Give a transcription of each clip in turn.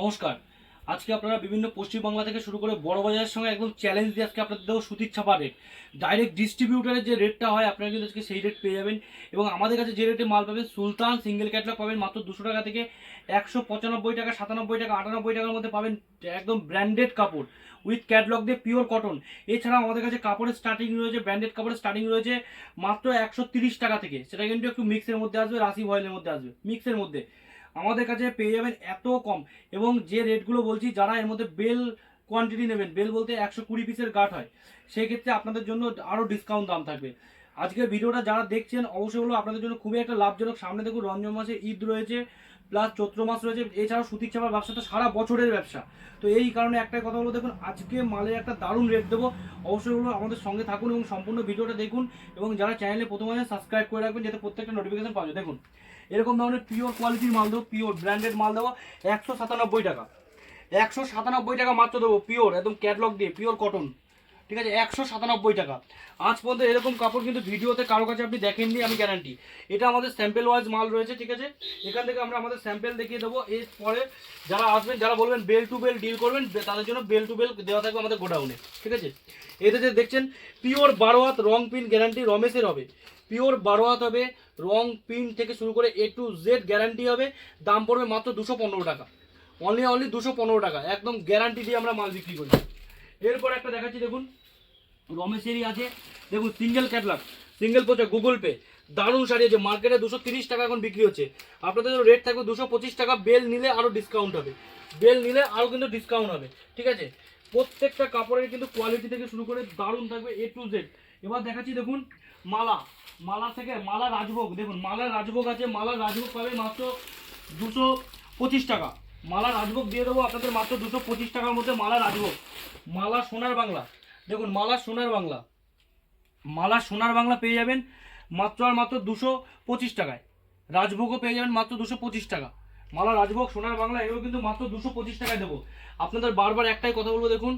নমস্কার। আজকে আপনারা বিভিন্ন পশ্চিমবাংলা থেকে শুরু করে বড় বাজারের সঙ্গে একদম চ্যালেঞ্জ দিয়ে আজকে আপনাদের দেবো সুতির ছাপা রেট। ডাইরেক্ট ডিস্ট্রিবিউটারের যে রেটটা হয় আপনারা কিন্তু আজকে সেই রেট পেয়ে যাবেন। এবং আমাদের কাছে যে রেটে মাল পাবেন, সুলতান সিঙ্গেল ক্যাটলগ পাবেন মাত্র 200 টাকা থেকে 195 টাকা, 97 টাকা, 98 টাকার মধ্যে পাবেন। একদম ব্র্যান্ডেড কাপড় উইথ ক্যাটলগ দিয়ে পিওর কটন। এছাড়াও আমাদের কাছে কাপড়ের স্টার্টিং রয়েছে, ব্র্যান্ডেড কাপড়ের স্টার্টিং রয়েছে মাত্র 130 টাকা থেকে। সেটা কিন্তু একটু মিক্সের মধ্যে আসবে, রাশি ভয়েলের মধ্যে আসবে, মিক্সের মধ্যে আমাদের কাছে পেয়ে যাবেন এত কম। এবং যে রেটগুলো বলছি, যারা এর মধ্যে বেল কোয়ান্টিটি নেবেন, বেল বলতে 120 পিসের গাঁট হয়, সেই ক্ষেত্রে আপনাদের জন্য আরও ডিসকাউন্ট দাম থাকবে। আজকের ভিডিওটা যারা দেখছেন অবশ্যই হলো আপনাদের জন্য খুবই একটা লাভজনক। সামনে দেখুন রমজান মাসে ঈদ রয়েছে, প্লাস চৈত্র মাস রয়েছে। এছাড়াও সুতির ছাপার ব্যবসা তো সারা বছরের ব্যবসা। তো এই কারণে একটাই কথা বলবো, দেখুন আজকে মালের একটা দারুণ রেট দেবো। অবশ্যই হলো আমাদের সঙ্গে থাকুন এবং সম্পূর্ণ ভিডিওটা দেখুন। এবং যারা চ্যানেলে প্রথম আছে সাবস্ক্রাইব করে রাখবেন, যাতে প্রত্যেকটা নোটিফিকেশন পাওয়া যায়। দেখুন এরকম ধরনের পিওর কোয়ালিটির মাল দেবো, পিওর ব্র্যান্ডেড মাল দেবো 197 টাকা। 197 টাকা মাত্র দেবো, পিওর একদম ক্যাটলগ দিয়ে পিওর কটন। ঠিক আছে, 197 টাকা। আজ পর্যন্ত এরকম কাপড় কিন্তু ভিডিওতে কারো কাছে আপনি দেখেননি, আমি গ্যারান্টি। এটা আমাদের স্যাম্পেল ওয়াইজ মাল রয়েছে, ঠিক আছে। এখান থেকে আমরা আমাদের স্যাম্পেল দেখিয়ে দেবো। এরপরে যারা আসবেন, যারা বলবেন বেল টু বেল ডিল করবেন, তাদের জন্য বেল টু বেল দেওয়া থাকবে আমাদের গোডাউনে, ঠিক আছে। এতে যে দেখছেন পিওর 12 হাত রং পিন গ্যারান্টি রমেশের হবে। পিওর 12 হাত হবে, রং পিন থেকে শুরু করে A to Z গ্যারান্টি হবে। দাম পড়বে মাত্র 215 টাকা, অনলি 215 টাকা, একদম গ্যারান্টি দিয়ে আমরা মাল বিক্রি করি। এরপর একটা দেখাচ্ছি, দেখুন রমেশেরই আছে, দেখুন সিঙ্গেল ক্যাটলগ, সিঙ্গেল পোচা, গুগল পে, দারুণ শাড়ি আছে। মার্কেটে 230 টাকা এখন বিক্রি হচ্ছে, আপনাদের রেট থাকবে 225 টাকা। বেল নিলে আরও ডিসকাউন্ট হবে, বেল নিলে আরও কিন্তু ডিসকাউন্ট হবে, ঠিক আছে। প্রত্যেকটা কাপড়ের কিন্তু কোয়ালিটি থেকে শুরু করে দারুণ থাকবে A to Z। এবার দেখাচ্ছি, দেখুন মালা, মালা থেকে মালা রাজভোগ, দেখুন মালা রাজভোগ আছে। মালা রাজভোগ পাবে মাত্র 225 টাকা। মালা রাজভোগ দিয়ে দেবো আপনাদের মাত্র 225 টাকার মধ্যে। মালা রাজভোগ, মালা সোনার বাংলা, দেখুন মালা সোনার বাংলা, মালা সোনার বাংলা পেয়ে যাবেন মাত্র আর মাত্র 225 টাকায়। রাজভোগও পেয়ে যাবেন মাত্র 225 টাকা। মালা রাজভোগ সোনার বাংলা এগুলো কিন্তু মাত্র 225 টাকায় দেবো। আপনাদের বারবার একটাই কথা বলবো, দেখুন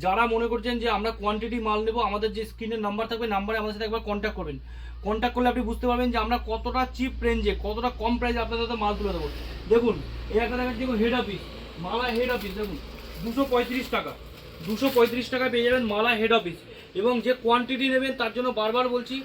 যারা মনে করছেন যে আমরা কোয়ান্টিটি মাল নেবো, আমাদের যে স্ক্রিনের নাম্বার থাকবে, নাম্বারে আমাদের সাথে একবার কন্ট্যাক্ট করবেন। কন্ট্যাক্ট করলে আপনি বুঝতে পারবেন যে আমরা কতটা চিপ রেঞ্জে, কতটা কম প্রাইসে আপনাদের সাথে মাল তুলে দেবো। দেখুন এই একটা দেখাচ্ছি, দেখুন হেড অফিস, মালা হেড অফিস, দেখুন 235 টাকা, 235 টাকায় পেয়ে যাবেন মালা হেড অফিস। এবং যে কোয়ান্টিটি নেবেন তার জন্য বারবার বলছি,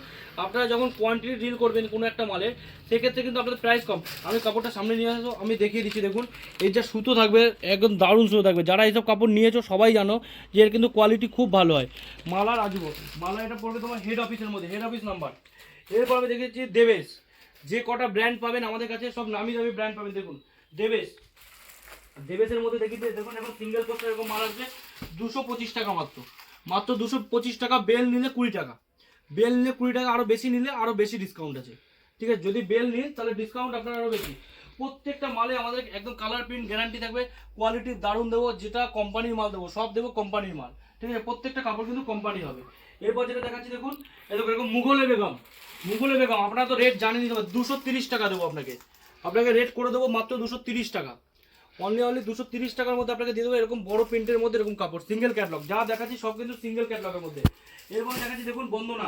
আপনারা যখন কোয়ান্টিটি ডিল করবেন কোনো একটা মালের, সেক্ষেত্রে কিন্তু আপনাদের প্রাইস কম। আমি কাপড়টা সামনে নিয়ে আসবো, আমি দেখিয়ে দিচ্ছি। দেখুন এর যা সুতো থাকবে, একদম দারুণ সুতো থাকবে। যারা এইসব কাপড় নিয়েছো সবাই জানো যে এর কিন্তু কোয়ালিটি খুব ভালো হয়। মালার আসবো, মালা এটা পড়বে তোমার হেড অফিসের মধ্যে, হেড অফিস নাম্বার। এরপর আমি দেখেছি দেবেশ, যে কটা ব্র্যান্ড পাবেন আমাদের কাছে সব নামি দামি ব্র্যান্ড পাবেন। দেখুন দেবেশ, দেবেশের মধ্যে দেখিতে, দেখুন এখন সিঙ্গেল পোস্টার এরকম মাল আসবে 225 টাকা মাত্র, মাত্র 225 টাকা। বেল নিলে 20 টাকা, বেল নিলে 20 টাকা, আরও বেশি নিলে আরও বেশি ডিসকাউন্ট আছে, ঠিক আছে। যদি বেল নিন তাহলে ডিসকাউন্ট আপনার আরও বেশি। প্রত্যেকটা মালে আমাদের একদম কালার প্রিন্ট গ্যারান্টি থাকবে, কোয়ালিটি দারুণ দেবো। যেটা কোম্পানির মাল দেবো সব দেবো কোম্পানির মাল, ঠিক আছে। প্রত্যেকটা কাপড় কিন্তু কোম্পানি হবে। এরপর যেটা দেখাচ্ছি, দেখুন এরকম মুঘলে বেগম, মুঘলে বেগম আপনারা তো রেট জানেনই, দেবো 230 টাকা দেবো আপনাকে, আপনাকে রেট করে দেবো মাত্র 230 টাকা, অনলি 230 টাকার মধ্যে আপনাকে দিয়ে দেবো। এরকম বড় প্রিন্টের মধ্যে এরকম কাপড়, সিঙ্গেল ক্যাটলগ যা দেখাচ্ছি সব কিন্তু সিঙ্গেল ক্যাটলগের মধ্যে। এরপর দেখাচ্ছি, দেখুন বন্দনা,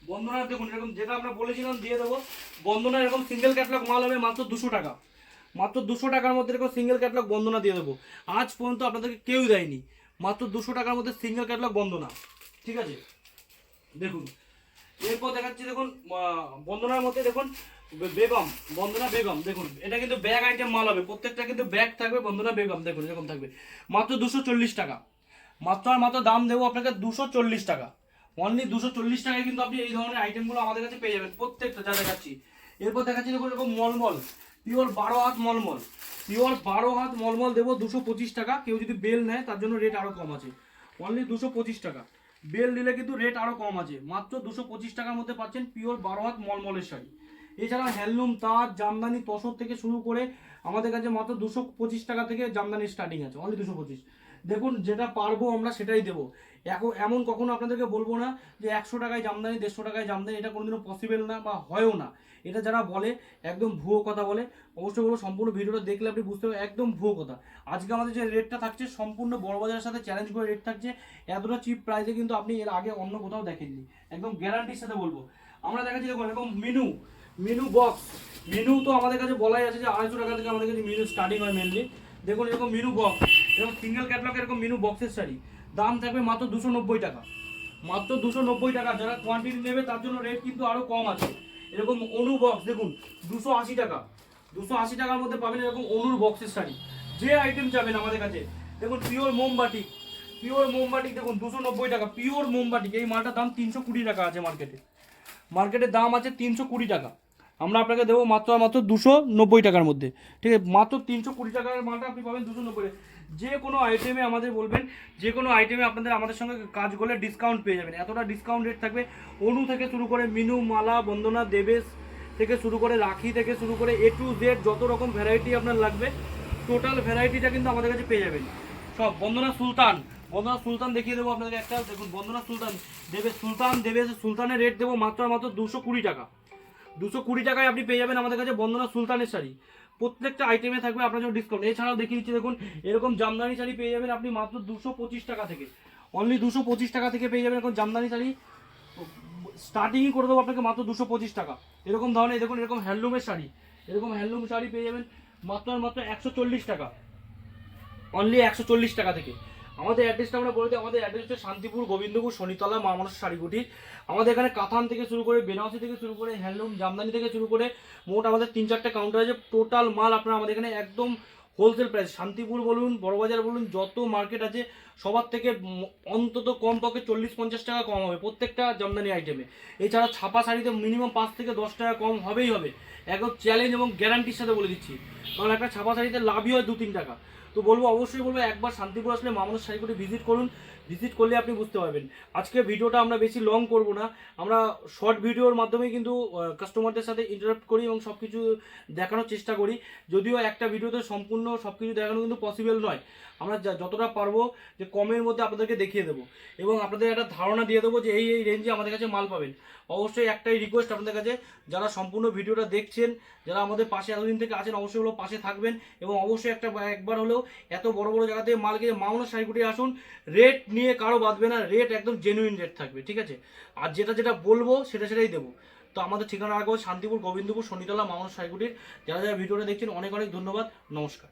বন্দনা দেখুন এরকম যেটা আমরা বলেছিলাম দিয়ে দেবো। বন্দনা এরকম সিঙ্গেল ক্যাটলগ মাল হবে মাত্র 200 টাকা, মাত্র 200 টাকার মধ্যে এরকম সিঙ্গেল ক্যাটলগ বন্দনা দিয়ে দেবো। আজ পর্যন্ত আপনাদেরকে কেউ দেয়নি, মাত্র 200 টাকার মধ্যে সিঙ্গেল ক্যাটলগ বন্দনা, ঠিক আছে। দেখুন এরপর দেখাচ্ছি, দেখুন বন্দনার মধ্যে দেখুন বেগম, বন্দনা বেগম, দেখুন এটা কিন্তু ব্যাগ আইটেম মাল হবে, প্রত্যেকটা কিন্তু ব্যাগ থাকবে। বন্দনা বেগম দেখুন এরকম থাকবে মাত্র 240 টাকা, মাত্র আর মাত্র দাম দেবো আপনাকে 240 টাকা, অনলি 240 টাকায় কিন্তু আপনি এই ধরনের আইটেমগুলো আমাদের কাছে পেয়ে যাবেন প্রত্যেকটা যা দেখাচ্ছি। এরপর দেখাচ্ছি, দেখুন এরকম মলমল, পিওর 12 হাত মলমল, পিওর 12 হাত মলমল দেবো 225 টাকা। কেউ যদি বেল নেয় তার জন্য রেট আরও কম আছে, অনলি 225 টাকা। বেল নিলে কিন্তু রেট আরও কম আছে, মাত্র 225 টাকার মধ্যে পাচ্ছেন পিওর 12 হাত মলমলের শাড়ি। এছাড়া হ্যান্ডলুম, তাঁত, জামদানি, তসর থেকে শুরু করে আমাদের কাছে মাত্র 225 টাকা থেকে জামদানি স্টার্টিং আছে, অনলি 225। দেখুন যেটা পারবো আমরা সেটাই দেবো। এখন এমন কখনো আপনাদেরকে বলবো না যে 100 টাকায় জামদানি, 150 টাকায় জামদানি, এটা কোনোদিনও পসিবল না বা হয়ও না। এটা যারা বলে একদম ভুয়ো কথা বলে। অবশ্যই বলবো সম্পূর্ণ ভিডিওটা দেখলে আপনি বুঝতে পারবেন একদম ভুয়ো কথা। আজকে আমাদের যে রেটটা থাকছে সম্পূর্ণ বড়বাজারের সাথে চ্যালেঞ্জ করে রেট থাকছে, এতটা চিপ প্রাইসে কিন্তু আপনি এর আগে অন্য কোথাও দেখেননি, একদম গ্যারান্টির সাথে বলবো। আমরা দেখাচ্ছি দেখুন এরকম মিনু, মিনু বক্স, মিনু তো আমাদের কাছে বলাই আছে যে 250 টাকা থেকে আমাদের কাছে মিনু স্টার্টিং হয় মেনলি। দেখুন এরকম মিনু বক্স, এরকম সিঙ্গেল ক্যাটলগ এরকম মিনু বক্সের শাড়ি, দাম থাকবে মাত্র 290 টাকা, মাত্র 290 টাকা। যারা কোয়ান্টিটি নেবে তার জন্য রেট কিন্তু আরো কম আছে। এরকম অনু বক্স দেখুন 280 টাকা, 280 টাকার মধ্যে পাবেন এরকম অনুর বক্সের শাড়ি। যে আইটেম চাবেন আমাদের কাছে, দেখুন পিওর মোমবাটি, পিওর মোমবাটি দেখুন 290 টাকা, পিওর মোমবাটি। এই মালটার দাম 320 টাকা আছে মার্কেটে, মার্কেটের দাম আছে 320 টাকা, আমরা আপনাকে দেবো মাত্র মাত্র 290 টাকার মধ্যে। ঠিক আছে, মাত্র 320 টাকার মালটা আপনি পাবেন 290। যে কোনো আইটেমে আমাদের বলবেন, যে কোনো আইটেমে আপনাদের আমাদের সঙ্গে কাজ করলে ডিসকাউন্ট পেয়ে যাবেন, এতটা ডিসকাউন্ট রেট থাকবে। অনু থেকে শুরু করে মিনু, মালা, বন্দনা, দেবেশ থেকে শুরু করে রাখি থেকে শুরু করে A to Z যত রকম ভ্যারাইটি আপনার লাগবে টোটাল ভ্যারাইটিটা কিন্তু আমাদের কাছে পেয়ে যাবেন সব। বন্দনা সুলতান, বন্দনা সুলতান দেখিয়ে দেবো আপনাদের একটা, দেখুন বন্দনা সুলতান, দেবেশ সুলতানের রেট দেবো মাত্র মাত্র 220 টাকা, 220 টাকায় আপনি পেয়ে যাবেন আমাদের কাছে বন্দনা সুলতানের শাড়ি। প্রত্যেকটা আইটেমে থাকবে আপনার জন্য ডিসকাউন্ট। এছাড়াও দেখিয়ে দিচ্ছি দেখুন এরকম জামদানি শাড়ি পেয়ে যাবেন আপনি মাত্র 225 টাকা থেকে, অনলি 225 টাকা থেকে পেয়ে যাবেন এখন জামদানি শাড়ি। স্টার্টিংই করে দেবো আপনাকে মাত্র 225 টাকা। এরকম ধরনের দেখুন এরকম হ্যান্ডলুমের শাড়ি, এরকম হ্যান্ডলুম শাড়ি পেয়ে যাবেন মাত্র মাত্র 140 টাকা, অনলি 140 টাকা থেকে। আমাদের অ্যাড্রেসটা আমরা বলে দিই, আমাদের অ্যাড্রেস হচ্ছে শান্তিপুর, গোবিন্দপুর, শনিতলা, মা মনসা শাড়ি কুটির। আমাদের এখানে কাতান থেকে শুরু করে বেনারসি থেকে শুরু করে হ্যান্ডলুম জামদানি থেকে শুরু করে মোট আমাদের 3-4টে কাউন্টার আছে। টোটাল মাল আপনারা আমাদের এখানে একদম হোলসেল প্রাইস, শান্তিপুর বলুন, বড়বাজার বলুন, যত মার্কেট আছে সবার থেকে অন্তত কম পক্ষে 40-50 টাকা কম হবে প্রত্যেকটা জামদানি আইটেমে। এছাড়া ছাপা শাড়িতে মিনিমাম 5 থেকে 10 টাকা কম হবেই হবে, একদম চ্যালেঞ্জ এবং গ্যারান্টির সাথে বলে দিচ্ছি, কারণ একটা ছাপা শাড়িতে লাভই হয় 2-3 টাকা। তো বলবো, অবশ্যই বলবো একবার শান্তিপুর আসলে মা মনসা শাড়ি কুটির ভিজিট করুন, ভিজিট করলে আপনি বুঝতে পারবেন। আজকে ভিডিওটা আমরা বেশি লং করব না, আমরা শর্ট ভিডিওর মাধ্যমে কিন্তু কাস্টমারদের সাথে ইন্টারাক্ট করি এবং সব কিছু দেখানোর চেষ্টা করি। যদিও একটা ভিডিওতে সম্পূর্ণ সব কিছু দেখানো কিন্তু পসিবল নয়, আমরা যতটা পারবো যে কমের মধ্যে আপনাদেরকে দেখিয়ে দেবো এবং আপনাদের একটা ধারণা দিয়ে দেবো যে এই রেঞ্জে আমাদের কাছে মাল পাবেন। অবশ্যই একটাই রিকোয়েস্ট আপনাদের কাছে, যারা সম্পূর্ণ ভিডিওটা দেখছেন, যারা আমাদের পাশে এতদিন থেকে আছেন, অবশ্যই হলো পাশে থাকবেন এবং অবশ্যই একবার হলেও এত বড় বড় জায়গা থেকে মাল কিনে মা মনসা শাড়ি কুটিরে আসুন। রেট নিয়ে কারো বাঁধবে না, রেট একদম জেনুইন রেট থাকবে, ঠিক আছে? আর যেটা বলবো সেটাই দেবো। তো আমাদের ঠিকানা রাখবো শান্তিপুর, গোবিন্দপুর, শনিতলা, মা মনসা শাড়ি কুটির। যারা যারা ভিডিওটা দেখছেন অনেক অনেক ধন্যবাদ, নমস্কার।